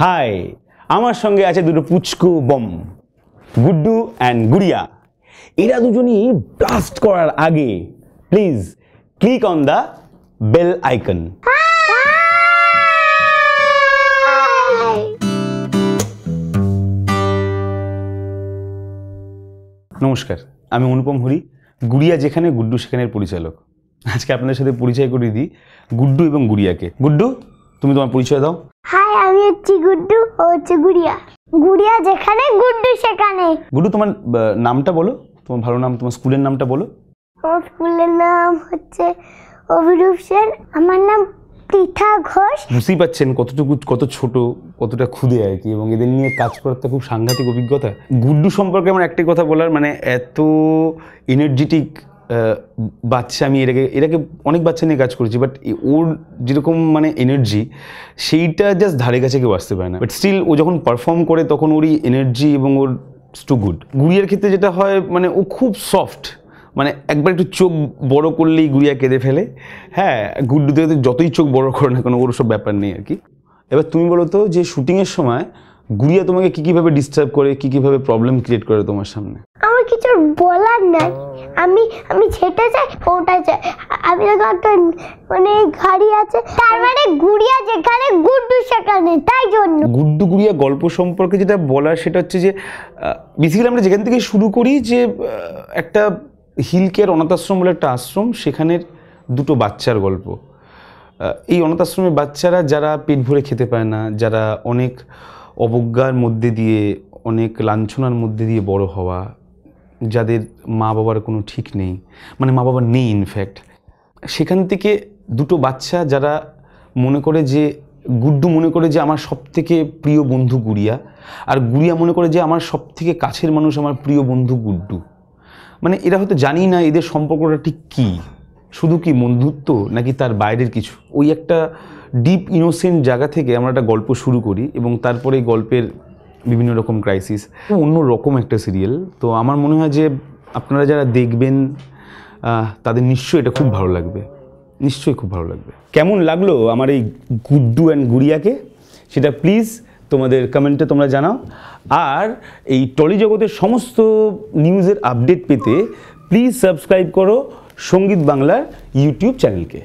High, আমার সঙ্গে আছে দুটো পুচকু বম, গুড্ডু অ্যান্ড গুড়িয়া। এরা দুজনই ব্লাস্ট করার আগে please click on the bell icon. নমস্কার, আমি অনুপম হরি। গুড়িয়া যেখানে, গুড্ডু সেখানের পরিচালক। আজকে আপনাদের সাথে পরিচয় করিয়ে দিই গুড্ডু এবং গুড়িয়াকে। গুড্ডু, তুমি তোমার পরিচয় দাও। হাই, আমি হচ্ছি গুড্ডু, ও হচ্ছে গুড়িয়া। গুড়িয়া যেখানে, গুড্ডু সেখানে। গুড্ডু, তোমার নামটা বলো, তোমার ভালো নাম, তোমার স্কুলের নামটা বলো। আমার স্কুলের নাম হচ্ছে অভিরূপ সেন। আমার নাম পৃথা ঘোষ। বুঝতেই পাচ্ছেন কত ছোট, কতটা ক্ষুদে আর কি, এবং এদের নিয়ে কাজ করার তো খুব সাংঘাতিক অভিজ্ঞতা। গুড্ডু সম্পর্কে আমার একটাই কথা বলার, মানে এত এনার্জেটিক বাচ্চা। আমি এটাকে অনেক বাচ্চা নিয়ে কাজ করেছি, বাট ওর যেরকম মানে এনার্জি, সেইটা জাস্ট ধারে কাছে কেউ আসতে পারে না। বাট স্টিল ও যখন পারফর্ম করে তখন ওরই এনার্জি এবং ওর টু গুড। গুড়িয়ার ক্ষেত্রে যেটা হয়, মানে ও খুব সফট, মানে একবার একটু চোখ বড় করলেই গুড়িয়া কেঁদে ফেলে। হ্যাঁ, গুড্ডু থেকে যতই চোখ বড় করে না কোনো, ওর সব ব্যাপার নেই আর কি। এবার তুমি বলো তো, যে শুটিংয়ের সময় গুড়িয়া তোমাকে কীভাবে ডিস্টার্ব করে, কীভাবে প্রবলেম ক্রিয়েট করে তোমার সামনে? আমার কিছু বলার নাই, আমি যেটা চাই ওটা চাই। আমি একটা মানে গাড়ি আছে, তার মানে গুড়িয়া যেখানে, গুড্ডু সেখানে, তাই জন্য। গুড্ডু গুড়িয়া গল্প সম্পর্কে যেটা বলার, সেটা হচ্ছে যে বেসিক্যালি আমরা যেখান থেকে শুরু করি, যে একটা হিল কেয়ার অনাথ আশ্রম বলে একটা আশ্রম, সেখানের দুটো বাচ্চার গল্প। এই অনাথ আশ্রমের বাচ্চারা যারা পেট ভরে খেতে পায় না, যারা অনেক অবজ্ঞার মধ্যে দিয়ে, অনেক লাঞ্ছনার মধ্যে দিয়ে বড় হওয়া, যাদের মা বাবার কোনো ঠিক নেই, মানে মা বাবা নেই ইনফ্যাক্ট, সেখান থেকে দুটো বাচ্চা যারা মনে করে যে, গুড্ডু মনে করে যে আমার সবথেকে প্রিয় বন্ধু গুড়িয়া, আর গুড়িয়া মনে করে যে আমার সবথেকে কাছের মানুষ আমার প্রিয় বন্ধু গুড্ডু। মানে এরা হয়তো জানি না এদের সম্পর্কটা ঠিক কী, শুধু কি বন্ধুত্ব নাকি তার বাইরের কিছু। ওই একটা ডিপ ইনোসেন্ট জায়গা থেকে আমরা একটা গল্প শুরু করি, এবং তারপরে এই গল্পের বিভিন্ন রকম ক্রাইসিস। অন্য রকম একটা সিরিয়াল। তো আমার মনে হয় যে আপনারা যারা দেখবেন তাদের নিশ্চয়ই এটা খুব ভালো লাগবে, নিশ্চয়ই খুব ভালো লাগবে। কেমন লাগলো আমার এই গুড্ডু অ্যান্ড গুড়িয়াকে, সেটা প্লিজ তোমাদের কমেন্টে তোমরা জানাও। আর এই টলি জগতের সমস্ত নিউজের আপডেট পেতে প্লিজ সাবস্ক্রাইব করো সঙ্গীত বাংলার ইউটিউব চ্যানেলকে।